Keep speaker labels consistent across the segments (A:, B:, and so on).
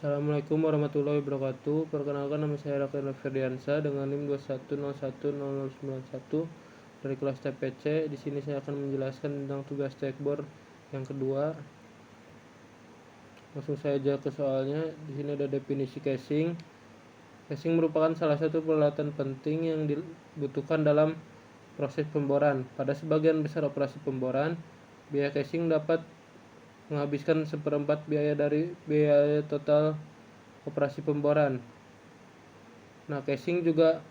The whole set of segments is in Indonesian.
A: Assalamualaikum warahmatullahi wabarakatuh. Perkenalkan, nama saya Rafael Ferdiansa dengan NIM 21010091 dari kelas TPC. Di sini saya akan menjelaskan tentang tugas checkboard yang kedua. Langsung saja ke soalnya. Di sini ada definisi caching. Caching merupakan salah satu peralatan penting yang dibutuhkan dalam proses pemboran. Pada sebagian besar operasi pemboran, biaya caching dapat menghabiskan 1/4 biaya dari biaya total operasi pemboran. Nah, caching juga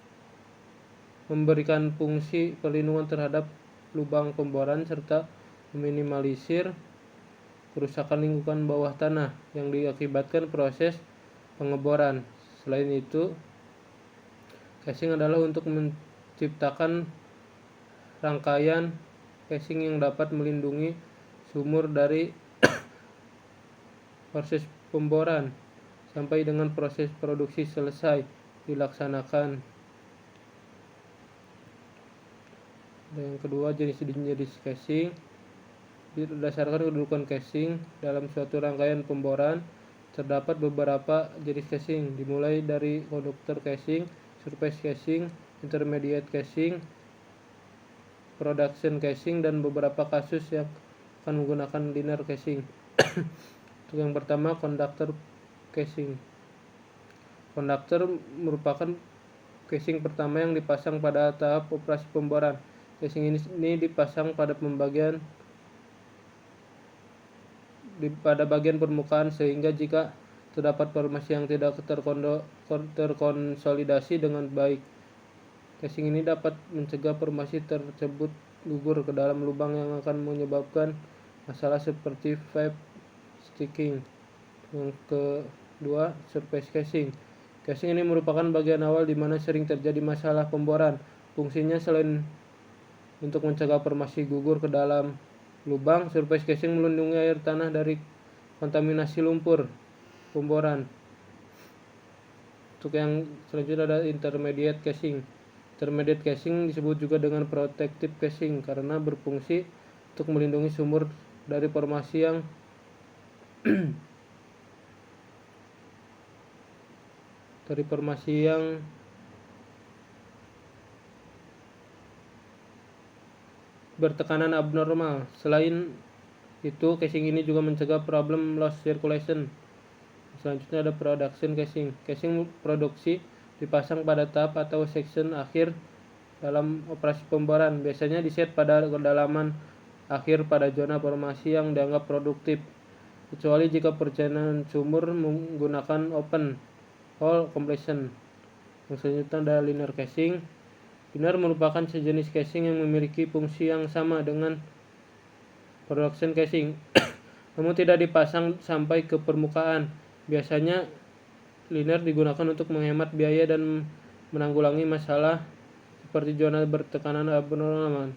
A: memberikan fungsi perlindungan terhadap lubang pemboran serta meminimalisir kerusakan lingkungan bawah tanah yang diakibatkan proses pengeboran. Selain itu, caching adalah untuk menciptakan rangkaian caching yang dapat melindungi sumur dari proses pemboran sampai dengan proses produksi selesai dilaksanakan. Dan yang kedua, jenis caching. Berdasarkan kedudukan caching dalam suatu rangkaian pemboran, terdapat beberapa jenis caching, dimulai dari konduktor caching, surface caching, intermediate caching, production caching, dan beberapa kasus yang akan menggunakan linear caching. Untuk yang pertama, konduktor caching. Konduktor merupakan caching pertama yang dipasang pada tahap operasi pemboran. Caching ini dipasang pada bagian permukaan, sehingga jika terdapat formasi yang tidak terkonsolidasi dengan baik, caching ini dapat mencegah formasi tersebut gugur ke dalam lubang yang akan menyebabkan masalah seperti pipe sticking. Yang kedua, surface caching. Caching ini merupakan bagian awal di mana sering terjadi masalah pemboran. Fungsinya selain untuk mencegah formasi gugur ke dalam lubang, surface caching melindungi air tanah dari kontaminasi lumpur pemboran. Untuk yang selanjutnya ada intermediate caching. Intermediate caching disebut juga dengan protective caching karena berfungsi untuk melindungi sumur dari formasi yang bertekanan abnormal. Selain itu, caching ini juga mencegah problem loss circulation. Selanjutnya ada production caching. Caching produksi dipasang pada tahap atau section akhir dalam operasi pemboran. Biasanya diset pada kedalaman akhir pada zona formasi yang dianggap produktif, kecuali jika perjalanan sumur menggunakan open hole completion. Yang selanjutnya ada linear caching. Linear merupakan sejenis caching yang memiliki fungsi yang sama dengan production caching, namun tidak dipasang sampai ke permukaan. Biasanya linear digunakan untuk menghemat biaya dan menanggulangi masalah seperti zona bertekanan abnormal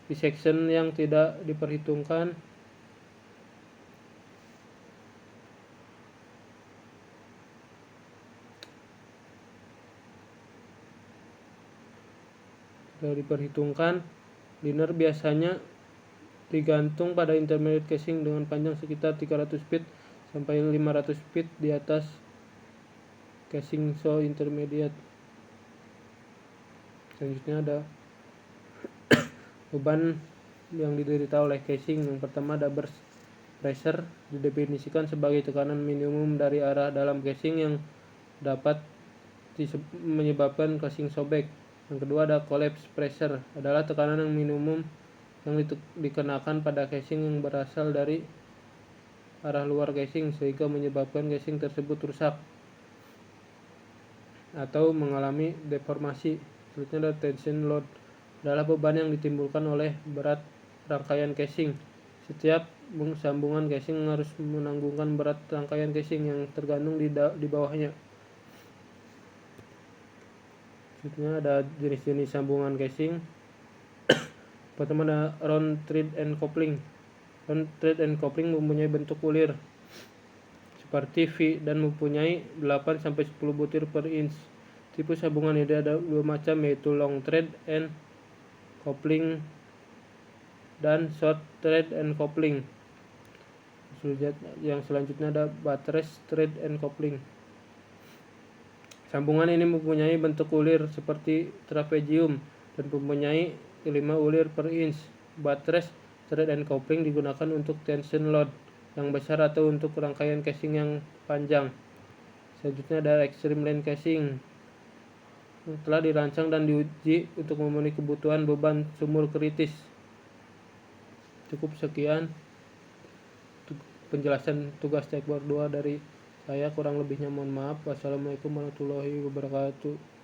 A: di section yang tidak diperhitungkan. Linear biasanya digantung pada intermediate caching dengan panjang sekitar 300 feet sampai 500 feet di atas caching so intermediate. Selanjutnya ada beban yang diderita oleh caching. Yang pertama ada burst pressure, didefinisikan sebagai tekanan minimum dari arah dalam caching yang dapat menyebabkan caching sobek. Yang kedua ada collapse pressure, adalah tekanan yang minimum yang dikenakan pada caching yang berasal dari arah luar caching sehingga menyebabkan caching tersebut rusak atau mengalami deformasi. Selanjutnya ada tension load, adalah beban yang ditimbulkan oleh berat rangkaian caching. Setiap sambungan caching harus menanggungkan berat rangkaian caching yang tergantung di bawahnya. Selanjutnya ada jenis-jenis sambungan caching. Pertama ada round thread and coupling. Round thread and coupling mempunyai bentuk ulir seperti V dan mempunyai 8-10 butir per inch. Tipe sambungan ini ada dua macam, yaitu long thread and coupling dan short thread and coupling. Yang selanjutnya ada buttress, thread, and coupling. Sambungan ini mempunyai bentuk ulir seperti trapezium dan mempunyai 5 ulir per inch. Buttress, thread, and coupling digunakan untuk tension load yang besar atau untuk rangkaian casing yang panjang. Selanjutnya ada extreme line casing, telah dirancang dan diuji untuk memenuhi kebutuhan beban sumur kritis. Cukup sekian penjelasan tugas cekbor 2 dari saya, kurang lebihnya mohon maaf. Wassalamualaikum warahmatullahi wabarakatuh.